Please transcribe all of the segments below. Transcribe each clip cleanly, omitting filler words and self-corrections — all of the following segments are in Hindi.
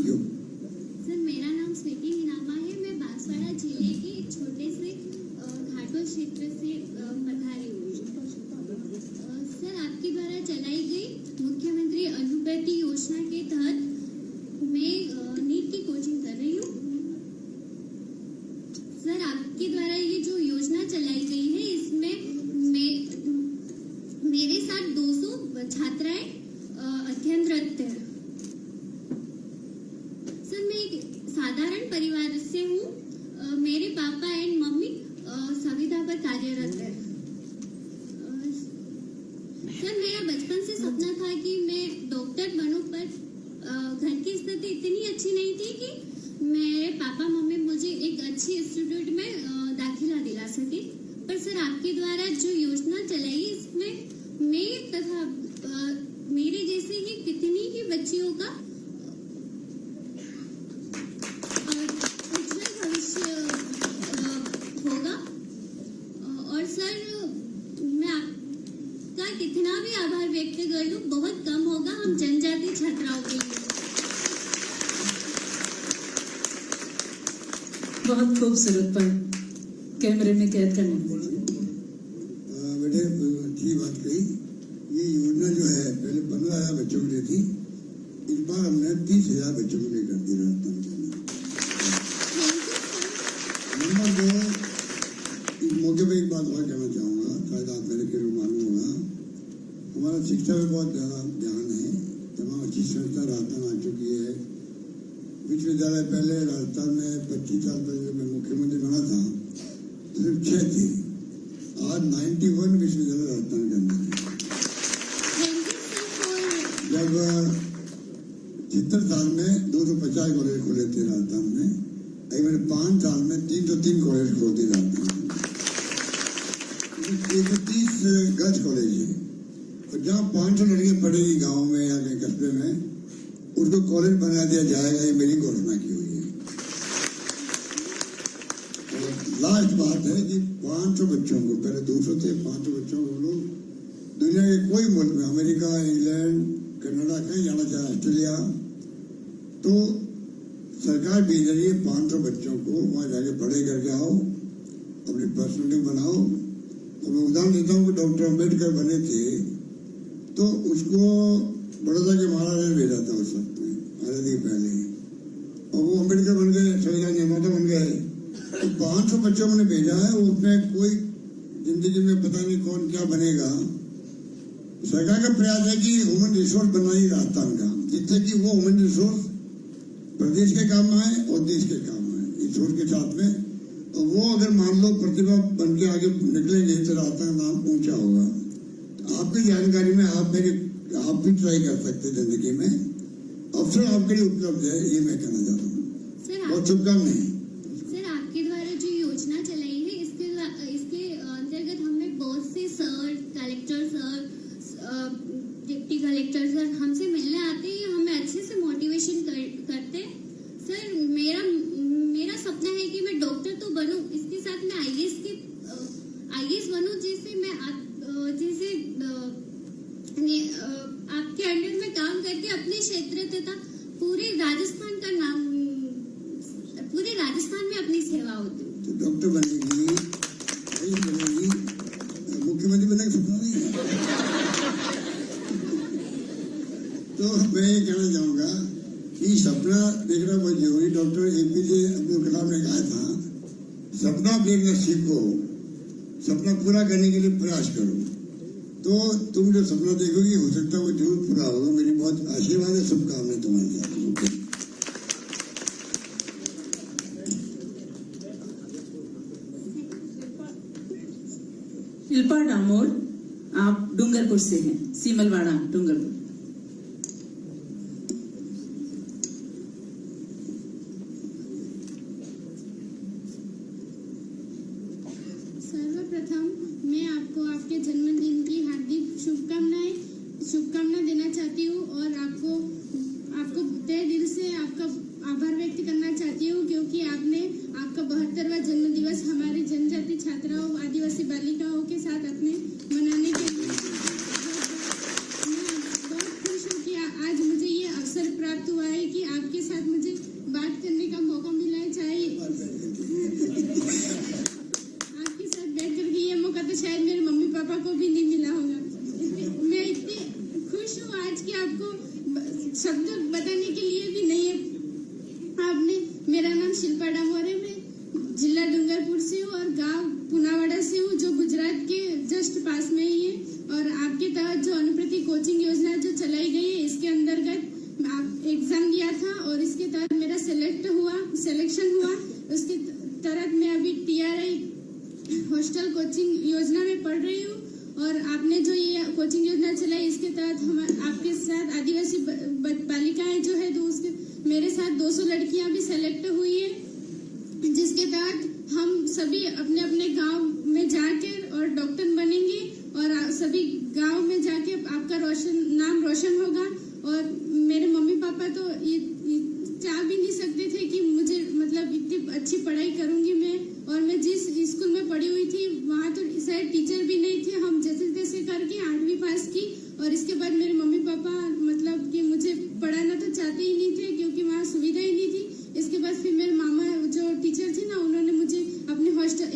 Thank you. सर मेरा नाम स्वीटी हिनामा है। मैं बांसवाड़ा जिले के एक छोटे से घाटोल क्षेत्र से पधारी हूँ। सर आपके द्वारा चलाई गई मुख्यमंत्री अनुप्रति योजना के तहत मैं नीट की कोचिंग कर रही हूँ। सर आपके द्वारा ये जो योजना चलाई गई है इसमें मेरे साथ 200 छात्राएं अध्ययनरत हैं। सर मैं एक साधारण परिवार से हूँ। मेरे पापा एंड मम्मी संविदा पर कार्यरत है। सर मेरा बचपन से सपना था कि मैं डॉक्टर बनूं, पर घर की स्थिति इतनी अच्छी नहीं थी कि मेरे पापा मम्मी मुझे एक अच्छी इंस्टीट्यूट में दाखिला दिला सके। पर सर आपके द्वारा जो योजना चलाई इसमें मैं तथा मेरे जैसे ही कितनी ही बच्चियों का उज्जवल भविष्य होगा। और सर मैं आपका कितना भी आभार व्यक्त कर लूं बहुत कम होगा हम जनजाति छात्राओं के लिए। बहुत खूबसूरत पर कैमरे में कैद करने बेटे अच्छी बात कही। ये योजना जो है पहले 15,000 बच्चों के लिए थी, इस बार हमने 30,000 बच्चों के लिए कर दी राजस्थान के अंदर। नंबर 2, इस मौके पर एक बात और कहना चाहूँगा, शायद आप मेरे के लिए मालूम होगा, हमारा शिक्षा में बहुत ज़्यादा ध्यान है। तमाम अच्छी संस्था राजस्थान आ चुकी है। विश्वविद्यालय पहले राजस्थान में 25 साल पहले मैं मुख्यमंत्री बना था सिर्फ 6 थे। आज 91 विश्वविद्यालय राजस्थान के अंदर है। जब 70 साल में 250 कॉलेज खोले थे राजस्थान में, अभी मैंने 5 साल में 303 कॉलेज खोल दिए राजस्थान में। 130 गर्ल्स कॉलेज है और जहाँ 500 लड़कियां पढ़ेगी गाँव में या कहीं कस्बे में, उसको कॉलेज बना दिया जाएगा। ये मेरी घोषणा की हुई है। और लास्ट बात है कि 500 बच्चों को, पहले 200 थे, 500 बच्चों को लोग दुनिया के कोई मुल्क में, अमेरिका, इंग्लैंड, कनाडा, कहीं जाना चाहे, ऑस्ट्रेलिया, तो सरकार भेज रही है 500 बच्चों को वहां जाके पढ़े करके आओ, अपनी पर्सनलिटी बनाओ। और मैं उदाहरण देता हूँ कि डॉक्टर अम्बेडकर बने थे तो उसको बड़ौदा के महाराज ने भेजा था उस वक्त में, आजादी पहले, और वो अम्बेडकर बन गए, संविधान निर्माता बन गए। तो 500 बच्चों ने भेजा है, वो उसमें कोई जिंदगी में पता नहीं कौन क्या बनेगा। सरकार का प्रयास है कि ह्यूमन रिसोर्स बनना ही राजस्थान का, जिससे कि वो ह्यूमन रिसोर्स प्रदेश के काम आए और देश के काम आए इस सोच के साथ में। और वो अगर मान लो प्रतिभा बन के आगे निकलेंगे तो राजस्थान का नाम ऊंचा होगा। तो आपकी जानकारी में आप भी ट्राई कर सकते हैं। जिंदगी में अवसर आपके लिए उपलब्ध है, ये मैं कहना चाहता हूँ। बहुत शुभकामनाएं। सर आपके द्वारा जो योजना चलाई है इसके अंतर्गत हमें बहुत से sir, collector sir, deputy collector sir हमसे मिलने आते हैं, हमें अच्छे से मोटिवेशन करते हैं। सर मेरा सपना है कि मैं डॉक्टर तो बनूं, इसके साथ मैं आईएएस बनूं, जैसे आपके अंडर में काम करके अपने क्षेत्र तथा पूरे राजस्थान में अपनी सेवा होती है। तो डॉक्टर बनेगी, मुख्यमंत्री बनने का सपना नहीं है। तो मैं ये कहना चाहूंगा कि सपना देखना बहुत जरूरी। डॉक्टर APJ अब्दुल कलाम ने कहा था, सपना देखना सीखो, सपना पूरा करने के लिए प्रयास करो। तो तुम जो सपना देखोगे हो सकता है वो जरूर पूरा होगा। मेरी बहुत आशीर्वाद है, शुभकामनाएं तुम्हारे साथ। शिल्पा डामोर, आप डूंगरपुर से हैं, सीमलवाड़ा डूंगरपुर। सर्वप्रथम मैं आपको आपके जन्मदिन की हार्दिक शुभकामनाएं देना चाहती हूँ और आपको तहे दिल से आपका आभार व्यक्त करना चाहती हूँ, क्योंकि आपने आपका 72वां जन्म दिवस हमारे जनजाति छात्राओं, आदिवासी बालिकाओं के साथ अपने मनाने के लिए मैं बहुत खुश हूँ कि आज मुझे ये अवसर प्राप्त हुआ है है कि आपके साथ मुझे बात करने का मौका मिला है। चाहे आपके साथ बैठ करके ये मौका तो शायद मेरे मम्मी पापा को भी नहीं मिला होगा। मैं इतनी खुश हूँ आज कि आपको शब्द बताने के लिए भी नहीं है। आपने, मेरा नाम शिल्पा डामोर है, मैं जिला डूंगरपुर से हूँ और गांव पुनावाड़ा से हूँ, जो गुजरात के जस्ट पास में ही है। और आपके तहत जो अनुप्रति कोचिंग योजना जो चलाई गई है, इसके अंतर्गत एग्जाम दिया था और इसके तहत मेरा सिलेक्शन हुआ। उसके तहत मैं अभी TRI हॉस्टल कोचिंग योजना में पढ़ रही हूँ। और आपने जो ये कोचिंग योजना चलाई, इसके तहत हम आपके साथ आदिवासी बालिकाएं जो है, तो उसके मेरे साथ 200 लड़कियां भी सेलेक्ट हुई है, जिसके तहत हम सभी अपने अपने गांव में जाकर और डॉक्टर बनेंगे और सभी गांव में जाके आपका नाम रोशन होगा। और मेरे मम्मी पापा तो ये चाह भी नहीं सकते थे कि मुझे मतलब इतनी अच्छी पढ़ाई करूंगी मैं। और मैं जिस स्कूल में पढ़ी हुई थी वहाँ तो शायद टीचर भी नहीं थे। हम जैसे तैसे करके 8वीं पास की और इसके बाद मेरे मम्मी पापा मतलब कि मुझे पढ़ाना तो चाहते ही नहीं थे, क्योंकि वहाँ सुविधा ही नहीं थी। इसके बाद फिर मेरे मामा जो टीचर थे ना, उन्होंने मुझे अपने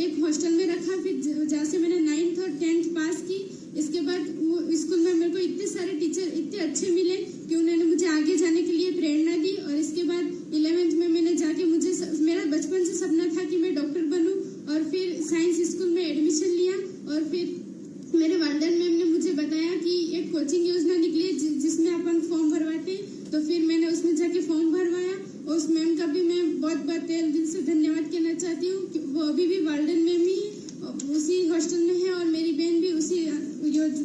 एक हॉस्टल में रखा, फिर जहाँ से मैंने 9th और 10th पास की। इसके बाद वो स्कूल में मेरे को इतने सारे टीचर इतने अच्छे मिले कि उन्होंने मुझे आगे जाने के लिए प्रेरणा दी। और इसके बाद 11th में मैंने जाके मेरा बचपन से सपना था कि मैं डॉक्टर बनूं, और फिर साइंस स्कूल में एडमिशन लिया। और फिर मेरे वार्डन मैम ने मुझे बताया कि एक कोचिंग योजना निकली है जिसमें अपन फॉर्म भरवाते हैं, तो फिर मैंने उसमें जाके फॉर्म भरवाया। और उस मैम का भी मैं बहुत दिल से धन्यवाद कहना चाहती हूँ कि वो अभी भी वार्डन मैम ही उसी हॉस्टल में है और मेरी बहन भी उसी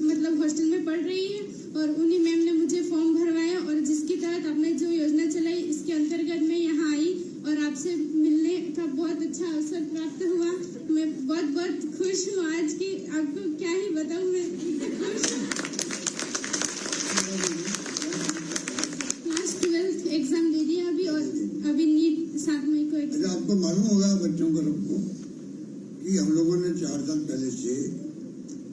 मतलब हॉस्टल में पढ़ रही है। और उन्हीं मैम ने मुझे फॉर्म भरवाया और जिसके तहत आपने जो योजना चलाई, इसके अंतर्गत मैं यहाँ आई और आपसे मिलने का बहुत अच्छा अवसर प्राप्त हुआ। मैं बहुत खुश हूँ आज की, आपको क्या ही बताऊँ, मैं खुश हूँ। क्लास 12th एग्जाम दे दिया अभी, और अभी नीट 7 मई को एग्जाम। आपको मालूम होगा बच्चों को कि हम लोगों ने 4 साल पहले से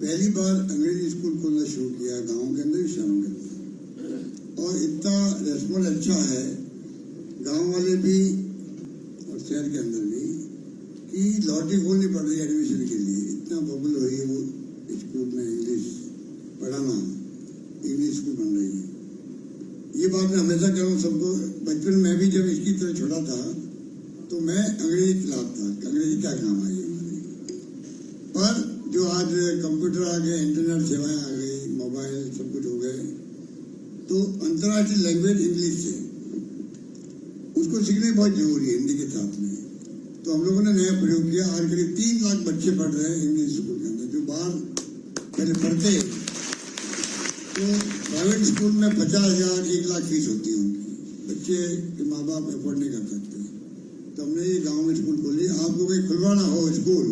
पहली बार अंग्रेजी स्कूल खोलना शुरू किया गांव के अंदर, शहरों के अंदर। और इतना रेस्पॉन्स अच्छा है गांव वाले भी और शहर के अंदर भी कि लॉटरी खोलनी पड़ रही है एडमिशन के लिए। इतना पॉपुलर हुई है वो स्कूल में इंग्लिश पढ़ाना, इंग्लिश स्कूल बन रही है। ये बात मैं हमेशा कह रहा हूँ सबको। बचपन में भी जब इसकी तरह छोटा था तो मैं अंग्रेजी खिलाफ था, अंग्रेजी क्या काम आई हमारी। पर जो आज कंप्यूटर आ गए, इंटरनेट सेवाएं आ गई, मोबाइल सब कुछ हो गए, तो अंतर्राष्ट्रीय लैंग्वेज इंग्लिश है, उसको सीखने बहुत जरूरी है हिंदी के साथ में। तो हम लोगों ने नया प्रयोग किया। आज करीब 3 लाख बच्चे पढ़ रहे हैं इंग्लिश स्कूल के अंदर, जो बाहर पहले पढ़ते। तो प्राइवेट स्कूल में 50,000 1 लाख फीस होती है उनकी, बच्चे के माँ बाप अफोर्ड नहीं कर सकते। तो हमने ये गाँव में स्कूल खोली। आप लोग खुलवाना हो स्कूल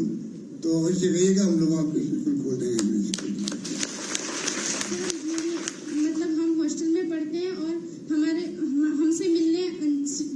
तो अवश्य कहिएगा, हम लोग आपके स्कूल खोल देंगे। मतलब हम हॉस्टल में पढ़ते हैं और हमसे मिलने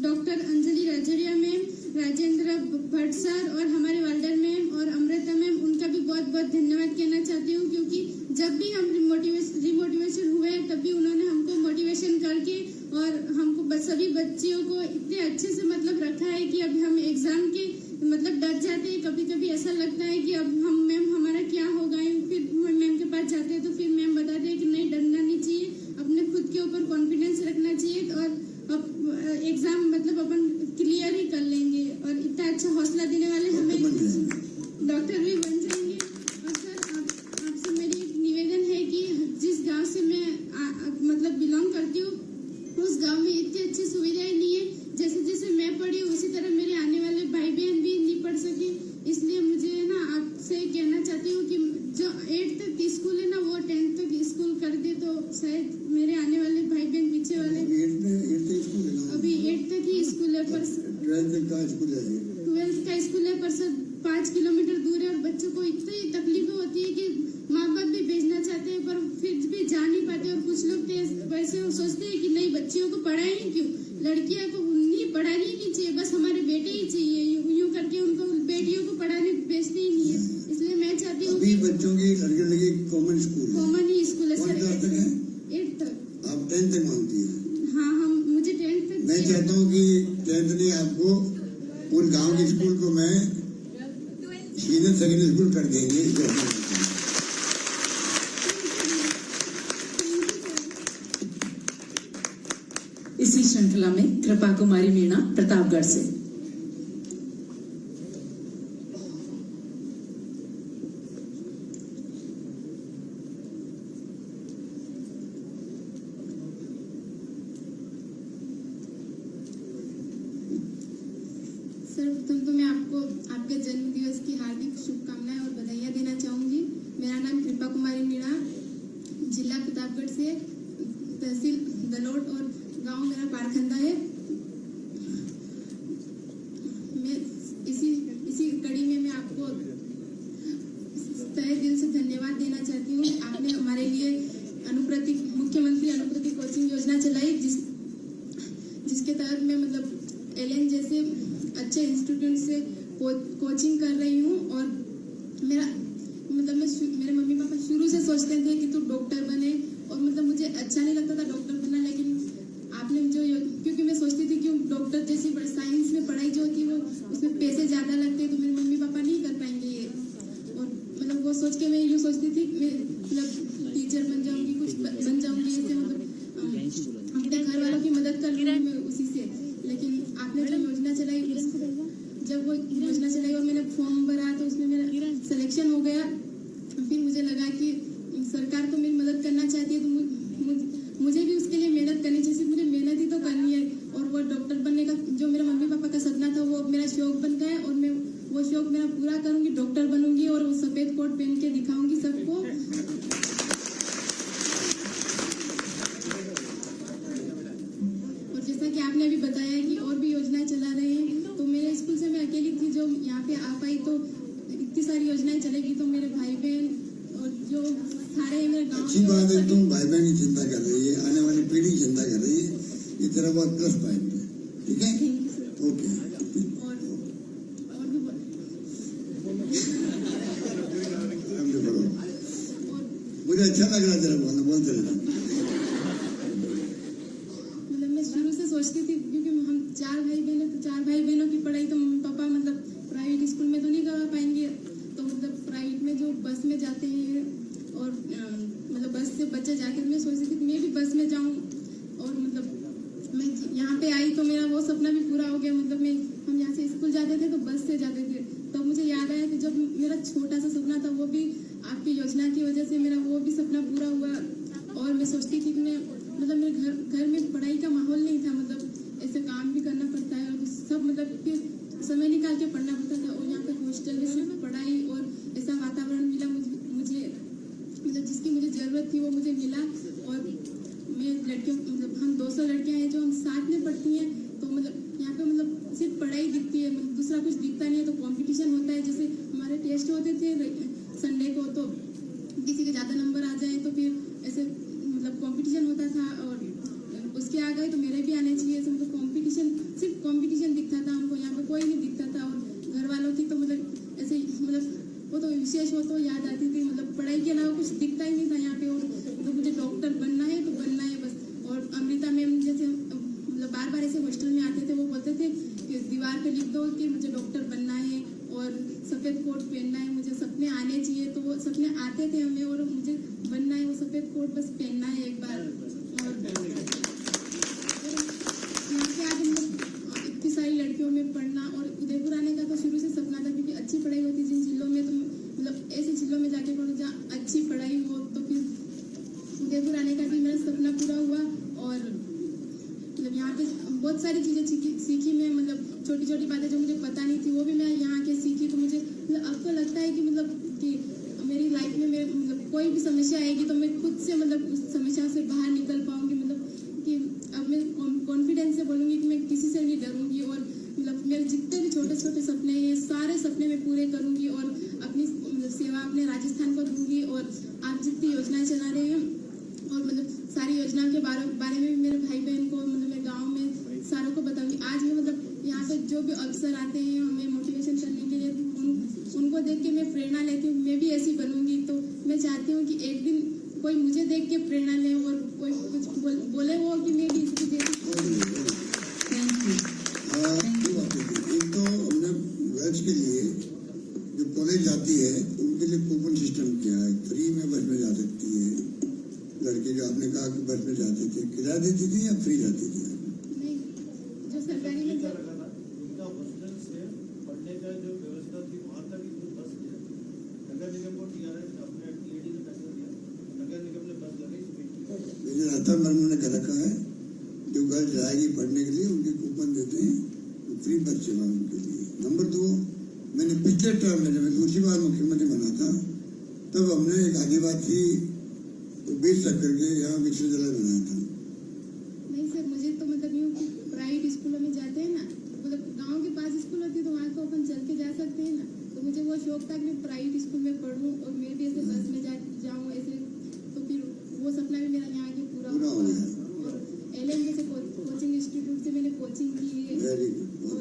doctor Anjali Rajauriya ma'am, Rajendra Bhatt sir और हमारे वाल्डर मैम और अमृता मैम, उनका भी बहुत धन्यवाद कहना चाहती हूँ, क्योंकि जब भी हम रिमोटिवेशन हुए तभी उन्होंने हमको मोटिवेशन करके और हमको सभी बच्चियों को इतने अच्छे से मतलब रखा है कि अब हम एग्जाम के मतलब डर जाते हैं। कभी ऐसा लगता है कि अब हम मैम हमारा क्या होगा। फिर मैम के पास जाते हैं तो फिर मैम बताते हैं कि नहीं, डरना नहीं चाहिए, अपने खुद के ऊपर कॉन्फिडेंस रखना चाहिए और एग्जाम मतलब अपन क्लियर ही कर लेंगे। और इतना अच्छा हौसला देने वाले हमें डॉक्टर भी बन जाएंगे। और सर आपसे मेरी एक निवेदन है कि जिस गाँव से मैं मतलब बिलोंग करती हूँ, उस गाँव में इतनी अच्छी सुविधाएं नहीं है। जैसे मैं पढ़ी उसी तरह मेरे आने वाले भाई बहन भी नहीं पढ़ सके। इसलिए मुझे ना आपसे कहना चाहती हूँ कि जो 8th तक स्कूल है ना, वो 10th तक स्कूल कर दे तो शायद मेरे आने वाले भाई बहन पीछे वाले। अभी 8th तक ही स्कूल है, पर 12th का स्कूल है, पर सर 5 किलोमीटर दूर है और बच्चों को इतनी तकलीफें होती है कि माँ बाप भी भेजना चाहते हैं पर फिर भी जा नहीं पाते। और कुछ लोग वैसे सोचते हैं कि नहीं, बच्चियों को पढ़ाएं क्यों, लड़कियों को नहीं पढ़ानी नहीं चाहिए, बस हमारे बेटे ही चाहिए, यूं करके उनको बेटियों को पढ़ाने भेजते ही नहीं है। इसलिए मैं चाहती हूँ कि बच्चों की लड़के कॉमन ही स्कूल है सर, 8th तक। तक आप 10th तक मांगती है? हाँ, मुझे 10th तक। नहीं मैं चाहता हूँ कि टेंथ आपको उन गांव के स्कूल को मैं सीनियर सेकेंडरी स्कूल कर देंगे। इसी श्रृंखला में कृपा कुमारी मीणा प्रतापगढ़ से। सर्वप्रथम तो मैं आपको आपके जन्म दिवस की हार्दिक शुभकामनाएं और बधाइयां देना चाहूंगी। मेरा नाम कृपा कुमारी मीणा, जिला प्रतापगढ़ से, तहसील दलोट और गांव मेरा पारखंदा है। मैं इसी कड़ी में मैं आपको तहे दिल से धन्यवाद देना चाहती हूँ। आपने हमारे लिए मुख्यमंत्री अनुप्रति कोचिंग योजना चलाई, जिसके तहत मैं मतलब एलएन जैसे अच्छे इंस्टीट्यूट से कोचिंग कर रही हूँ। और मेरे मम्मी पापा शुरू से सोचते थे कि तू डॉक्टर बने, और मतलब मुझे अच्छा नहीं लगता था डॉक्टर बनना, लेकिन आपने क्योंकि मैं सोचती थी कि डॉक्टर जैसी साइंस में पढ़ाई जो होती है वो उसमें पैसे ज्यादा लगते हैं, तो मेरे मम्मी पापा नहीं कर पाएंगे ये। और मतलब वो सोच के मैं यूँ सोचती थी मैं मतलब टीचर बन जाऊंगी, कुछ बन जाऊंगी, ऐसे मतलब अपने घर वालों की मदद कर लूंगी मैं उसी से। लेकिन आपने जो योजना चलाई, जब वो योजना चलाई और मैंने फॉर्म भरा तो उसमें मेरा सिलेक्शन हो गया। फिर मुझे लगा कि सरकार तो मेरी मदद करना चाहती है, तो मुझे भी उसके लिए मेहनत करनी चाहिए। मुझे मेहनत ही तो करनी है, और वो डॉक्टर बनने का जो मेरा मम्मी पापा का सपना था वो मेरा शौक बन गया, और मैं वो शौक मेरा पूरा करूंगी, डॉक्टर बनूंगी और वो सफेद कोट पहन के दिखाऊंगी सबको। और जैसा कि आपने अभी बताया कि और भी योजनाएं चला रहे हैं, तो मेरे स्कूल से मैं अकेली थी जो यहाँ पे आ पाई, तो इतनी सारी योजनाएं चलेगी तो मेरे भाई बहन और जो सारे मेरे गाँव। अच्छी बात है, तुम भाई बहन की चिंता कर रही है, आने वाली पीढ़ी की चिंता कर रही है, ये तेरा बहुत प्लस पॉइंट है। ठीक है, ओके। मुझे अच्छा लग रहा है तेरा बोलना, बोलते रहना। मतलब मैं शुरू से सोचती थी, क्योंकि हम 4 भाई बहन हैं, तो 4 भाई बहनों की पढ़ाई तो मम्मी पापा मतलब प्राइवेट स्कूल में तो नहीं करवा पाएंगे, तो मतलब प्राइवेट में जो बस में जाते हैं और मतलब बस से बच्चे जाकर मैं सोचती थी मैं भी बस में जाऊं। और मतलब मैं यहाँ पे आई तो मेरा वो सपना भी पूरा हो गया। मतलब हम यहाँ से स्कूल जाते थे तो बस से जाते थे, तो मुझे याद आया कि जब मेरा छोटा सा सपना था वो भी आपकी योजना की वजह से मेरा वो भी सपना पूरा हुआ। और मैं सोचती थी कि मैं मतलब मेरे घर में पढ़ाई का माहौल नहीं था, मतलब ऐसे काम भी करना पड़ता है और सब मतलब फिर समय निकाल के पढ़ना पड़ता था। और यहाँ पे हॉस्टल में पढ़ाई और ऐसा वातावरण मिला मुझे मतलब जिसकी मुझे जरूरत थी वो मुझे मिला। और मैं लड़कियों मतलब हम 200 लड़कियां हैं जो हम साथ में पढ़ती हैं, तो मतलब यहाँ पे मतलब सिर्फ पढ़ाई दिखती है, मतलब दूसरा कुछ दिखता नहीं है। तो कंपटीशन होता है, जैसे हमारे टेस्ट होते थे संडे को, तो किसी के ज्यादा नंबर आ जाए तो फिर ऐसे मतलब कंपटीशन होता था, और उसके आ गए तो मेरे भी आने चाहिए। तो मतलब कंपटीशन सिर्फ कंपटीशन दिखता था हमको, यहाँ पे कोई नहीं दिखता था। और घर वालों की तो मतलब ऐसे मतलब वो तो विशेष हो तो याद आती थी, मतलब पढ़ाई के अलावा कुछ दिखता ही नहीं था यहाँ पे। और तो मुझे डॉक्टर बनना है तो बनना है बस। और अमृता मैम जैसे मतलब बार ऐसे हॉस्टल में आते थे, वो बोलते थे कि दीवार पे लिख दो कि मुझे डॉक्टर बनना है और सफेद कोट पहनना है, मुझे सपने आने चाहिए। तो वो सपने आते थे हमें, और मुझे बनना है वो सफेद कोट बस पहनना है एक बार। और यहाँ पे आज हम लोग इतनी सारी लड़कियों में पढ़ना, और उदयपुर आने का तो शुरू से सपना था, क्योंकि अच्छी पढ़ाई होती जिन जिलों में, तो मतलब ऐसे जिलों में जाके पढ़ो जहाँ अच्छी पढ़ाई हो। तो फिर उदयपुर आने का भी मेरा सपना पूरा हुआ। और मतलब यहाँ पे बहुत सारी चीजें सीखी मैं, मतलब छोटी छोटी बातें जो मुझे पता नहीं थी वो भी मैं यहाँ के सीखी। तो मुझे मतलब अब तो लगता है कि मतलब कि मेरी लाइफ में मेरे मतलब कोई भी समस्या आएगी तो मैं खुद से मतलब उस समस्या से बाहर निकल पाऊंगी। मतलब कि अब मैं कॉन्फिडेंस से बोलूंगी कि मैं किसी से नहीं डरूंगी। और मतलब मेरे जितने भी छोटे छोटे सपने हैं, सारे सपने मैं पूरे करूंगी और अपनी मतलब सेवा अपने राजस्थान को दूंगी। और आप जितनी योजनाएं चला रहे हैं, और मतलब सारी योजनाओं के बारे में भी मेरे भाई बहन को मतलब मेरे गाँव में सारों को बताऊंगी। आज मैं मतलब यहाँ पे जो भी अफसर आते हैं हमें मोटिवेशन करने के लिए, उनको देख के मैं प्रेरणा लेती हूँ, मैं भी ऐसी बनूंगी। तो मैं चाहती हूँ कि एक दिन कोई मुझे देख के प्रेरणा ले और कोई कुछ बोले वो कि मैं भी इसको जैसे। महीने ने कर रखा है, जो गर्ल जाएगी पढ़ने के लिए उनके कूपन देते हैं, फ्री बस सेवा उनके लिए। नंबर 2, मैंने पिछले टर्म में जब मैं दूसरी बार मुख्यमंत्री बना था तब हमने एक आदिवासी 20 तक करके यहाँ विश्वविद्यालय बनाया था। नहीं सर, मुझे तो मतलब यूँ प्राइवेट स्कूलों में जाते हैं ना, मतलब गांव के पास स्कूल होती है तो वहाँ को अपन चल के जा सकते हैं ना, तो मुझे वो शौक था कि प्राइवेट स्कूल में पढ़ूँ और मैं भी ऐसे बस में जाऊँ ऐसे, तो फिर वो सपना भी मेरा यहाँ के पूरा हो हुआ। गया। और LM जैसे कोचिंग इंस्टीट्यूट से मैंने कोचिंग की है, वेरी गुड।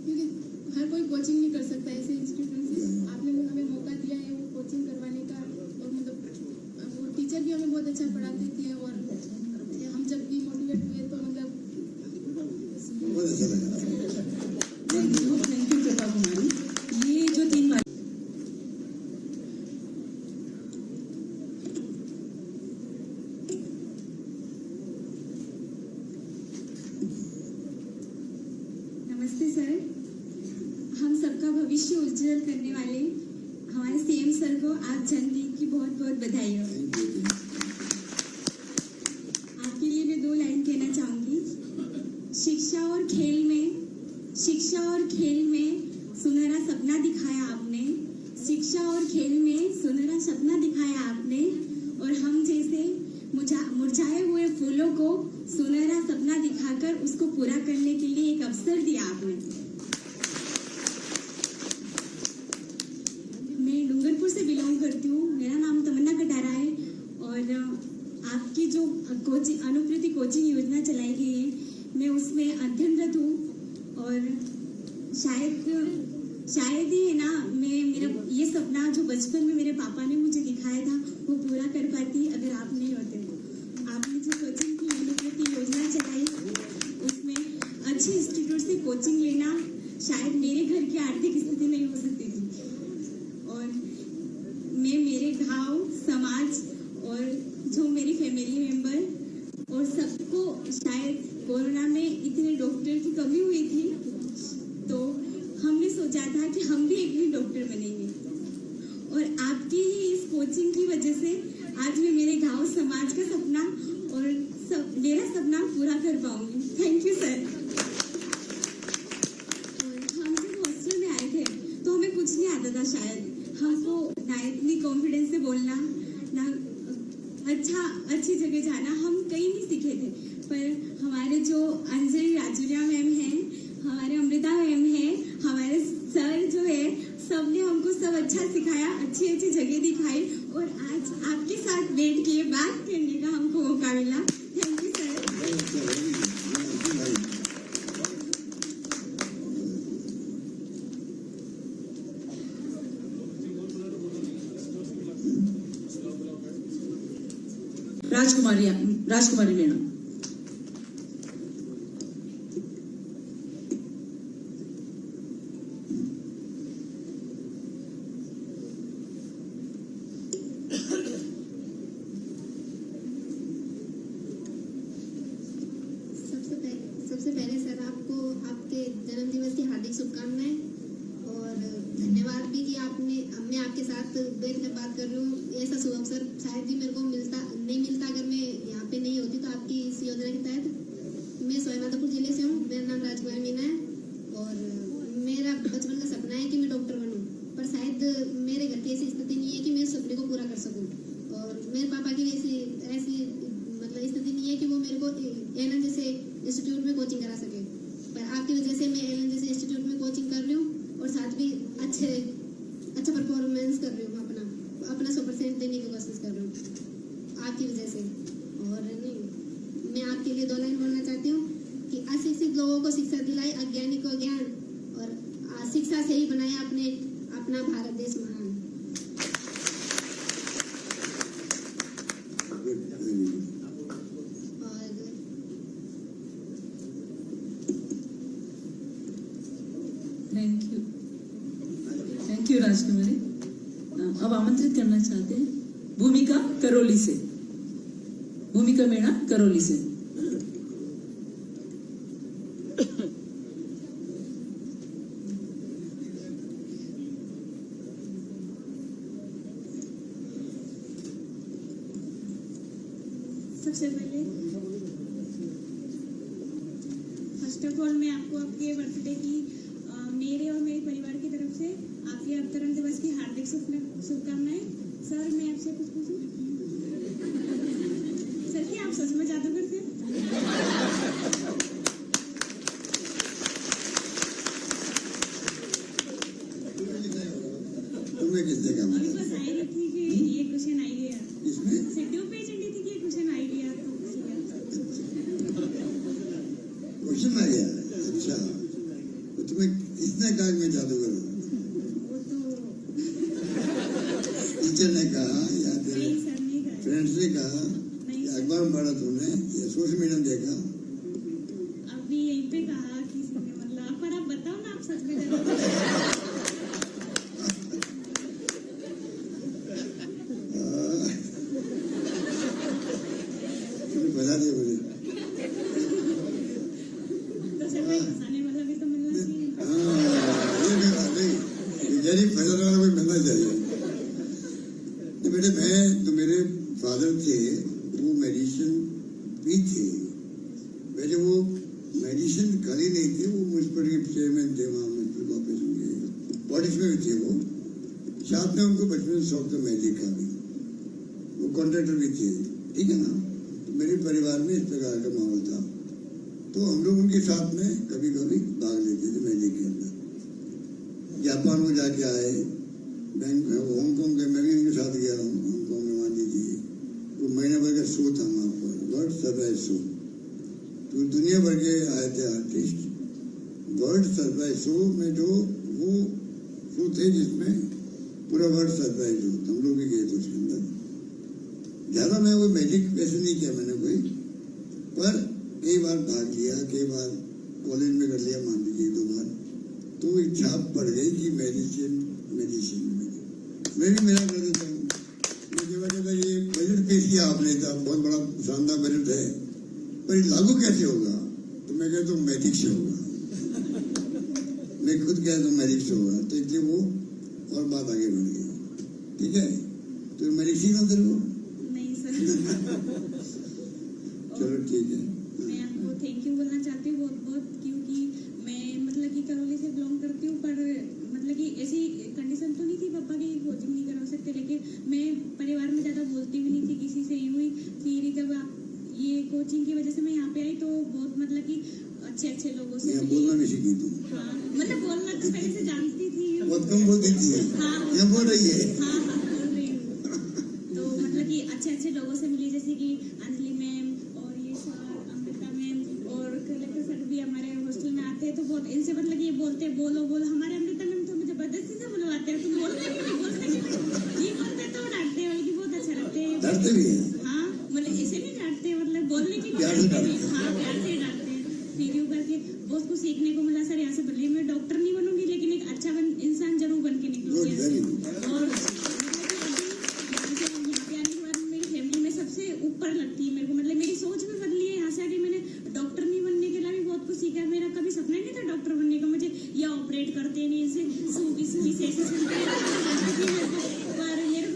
क्योंकि हर कोई कोचिंग नहीं कर सकता ऐसे इंस्टीट्यूट से। आपने हमें मौका दिया है वो कोचिंग करवाने का, और मतलब वो टीचर भी हमें बहुत अच्छा पढ़ाते थे, और हम जब भी मोटिवेट हुए तो मतलब बहुत अच्छा लगा। थैंक यू प्रभा कुमारी। ये जो 3 बार नमस्ते सर, हम सबका भविष्य उज्जवल करने वाले हमारे CM सर को आप जन्मदिन की बहुत बहुत बधाई हो। आपके लिए मैं 2 लाइन कहना चाहूंगी। शिक्षा और खेल में सुनहरा सपना दिखाया आपने, शिक्षा और खेल में सुनहरा सपना दिखाया आपने, और हम जैसे मुरझाए हुए फूलों को सुनहरा सपना दिखाकर उसको पूरा करने के लिए एक अवसर दिया आपने। मैं डूंगरपुर से बिलोंग करती हूँ, मेरा नाम तमन्ना कटारा है, और आपकी जो अनुकृति कोचिंग योजना चलाई गई है, मैं उसमें अध्ययनरत हूँ, और शायद ही है ना, मैं मेरा ये सपना जो बचपन में मेरे पापा ने मुझे दिखाया था वो पूरा कर पाती अगर आप नहीं होते। आपने जो कोचिंग की अनुकृति योजना चलाई उसमें अच्छे इंस्टीट्यूट से कोचिंग लेना शायद मेरे घर की आर्थिक स्थिति नहीं हो सकती थी, और मैं मेरे गांव समाज और जो मेरी फैमिली मेंबर और सबको, शायद कोरोना में इतने डॉक्टर की कमी हुई थी तो हमने सोचा था कि हम भी एक दिन डॉक्टर बनेंगे, और आपकी ही इस कोचिंग की वजह से आज मैं मेरे गांव समाज का सपना और मेरा सपना पूरा कर पाऊंगी। Thank you sir. हम जब हॉस्टल में आए थे तो हमें कुछ नहीं आता था, शायद हमको ना इतनी कॉन्फिडेंस से बोलना, ना अच्छी जगह जाना, हम कहीं नहीं सीखे थे, पर हमारे जो अंजलि राजुरिया मैम हैं, हमारे अमृता मैम हैं, हमारे सर जो है, सबने हमको सब अच्छा सिखाया, अच्छी अच्छी जगह दिखाई, और आज आपके साथ बैठ के बात करने का हमको मौका मिला। Thank you sir. राजकुमारी मीणा। सबसे पहले सर आपको आपके जन्मदिवस की हार्दिक शुभकामनाएं, और धन्यवाद भी कि मैं आपके साथ बैठ कर बात कर रही हूँ। ऐसा शुभ अवसर शायद ही मेरे को नहीं मिलता अगर मैं यहाँ पे नहीं होती, तो आपकी इस योजना के तहत। मैं सवाईमाधोपुर जिले से हूँ, मेरा नाम राजकुमारी मीणा है, और मेरा बचपन का सपना है कि मैं डॉक्टर बनूँ, पर शायद मेरे घर की ऐसी स्थिति नहीं है कि मैं उस सपने को पूरा कर सकूँ, और मेरे पापा की ऐसी मतलब स्थिति नहीं है कि वो मेरे को एलन जैसे इंस्टीट्यूट में कोचिंग करा सके, पर आपकी वजह से मैं एलन जैसे इंस्टीट्यूट में कोचिंग कर रही हूँ, और साथ भी अच्छा परफॉर्मेंस कर रही हूँ, अपना 100% देने की कोशिश कर रही हूँ आपकी वजह से। और नहीं, मैं आपके लिए 2 लाइन बोलना चाहती हूँ कि अशिक्षित लोगों को शिक्षा दिलाई, अज्ञानी को ज्ञान, और शिक्षा से ही बनाया अपना भारत देश महान। थैंक यू राजकुमारी। अब आमंत्रित करना चाहते हैं भूमिका मीणा करौली से। सबसे पहले फर्स्ट ऑफ ऑल मैं आपको आपके बर्थडे की मेरे और मेरे परिवार की तरफ से आपके अवतरण दिवस की हार्दिक शुभकामनाएं। सर मैं आपसे कुछ पूछूं? सर क्या आप सच में जादूगर थे? तुम्हें किसने कहा? अभी बस आई रही थी कि ये क्वेश्चन आई है यार। इसमें शेड्यूल पे चली थी कि ये क्वेश्चन आई है यार, तो क्वेश्चन आ गया। अच्छा, तो तुम्हें किसने कहा कि मैं जादूगर हूँ? वो तो टीचर ने कहा या तेरे नहीं सर नहीं कहा। फ्रेंड्स ने कहा नहीं या सर, अखबार में पढ़ा तुमने या सोशल मीडिया में देखा? अभी यहीं पे कहा किसी ने, मतलब पर आप बताओ ना, आप सच में जादूगर थे? तुम्हें बता दिया मुझे। तो सर मैं फंसाने वाला भी तो मिलना चाहिए। हाँ, ये भी बात नहीं, यानी फैसला वाला कोई मिलना चाहिए। तो बेटे मैं तो मेरे फादर थे वो मेडिसिन भी थे। पहले वो मेडिसिन खाली नहीं थे, वो म्यूनिसिपल के चेयरमैन थे, वहाँ म्यूनिसिपल कॉर्पोरेशन के पॉलिटिक्स में भी थे वो। साथ में उनको बचपन से शौक था मेहंदी का भी, वो कॉन्ट्रैक्टर भी थे, ठीक है ना। तो मेरे परिवार में इस प्रकार का माहौल था, तो हम लोग उनके साथ में कभी कभी भाग लेते थे मेले के अंदर। जापान में जाके आए, हांगकांग गए, मैं भी उनके साथ गया हूँ हांगकांग में। मान लीजिए वो महीने भर का शो था वहाँ पर, वर्ल्ड सरप्राइज शो। तो दुनिया भर के आए थे आर्टिस्ट। वर्ल्ड सरप्राइज शो में जो वो शो थे जिसमें पूरा वर्ल्ड सरप्राइज हो, हम लोग भी गए थे उसके अंदर। ज्यादा मैं वो मैजिक वैसे नहीं किया मैंने कोई, पर कई बार भाग लिया, कई बार कॉलेज में कर लिया, मान लीजिए 2 बार। तो एक छाप पड़ गई कि मेडिसिन मेडिसिन मैं भी मेरा कर देता हूँ। मुझे कहता ये बजट पेश किया आपने था, बहुत बड़ा शानदार बजट है, पर ये लागू कैसे होगा? तो मैं कहता हूँ मैजिक से होगा। मैं खुद कहता हूँ मैजिक से होगा। तो इसलिए वो और बात आगे बढ़ गई, ठीक है। तो मैजिक सीखा तेरे को? नहीं सर। चलो ठीक है। मैं आपको थैंक यू बोलना चाहती हूँ बहुत बहुत, क्योंकि मैं मतलब कि करौली से बिलोंग करती हूँ, पर मतलब कि ऐसी कंडीशन तो नहीं थी पापा की कोचिंग नहीं करवा सकते, लेकिन मैं परिवार में ज़्यादा बोलती भी नहीं थी किसी से। यूँ ही फिर जब ये कोचिंग की वजह से मैं यहाँ पे आई तो बहुत मतलब कि अच्छे अच्छे लोगों से यहाँ मिली। बोलना नहीं सीखी तू, हाँ मतलब बोलना तो पहले से जानती थी। बहुत कम बोलती थी। हाँ यहाँ बोल रही है। हाँ हाँ बोल रही हूँ। तो मतलब कि अच्छे अच्छे लोगों से मिली, जैसे कि अंजलि मैम और ये सर, अमृता मैम और कलेक्टर सर भी हमारे हॉस्टल में आते हैं। तो बहुत इनसे मतलब कि ये बोलते बोलो बोलो। हमारे अमृता मैम तो मुझे जबरदस्ती से बुलवाते हैं, तुम बोलते कि नहीं बोलते कि नहीं, ये बोलते तो डांटते हैं, बल्कि बहुत अच्छा लगते हैं। डरते भी है। हाँ मतलब ऐसे नहीं डांटते, मतलब बोलने की प्यार से डांटते डांटते हैं। हाँ प्यार से डांटते हैं। फिर यूँ करके बहुत कुछ सीखने को मिला सर यहाँ से। भले मैं डॉक्टर नहीं बनूंगी, लेकिन एक अच्छा इंसान जरूर बन के गुड, निकलूंगी। Very good. और मेरी फैमिली में सबसे ऊपर लगती है मेरे को, मतलब मेरी सोच भी बदली है यहाँ से आके। मैंने डॉक्टर नहीं बनने के लिए भी बहुत कुछ सीखा। मेरा कभी सपना ही नहीं था डॉक्टर बनने का। मुझे या ऑपरेट करते नहीं, इसे सुई से ऐसे सुनते हैं, पर मेरे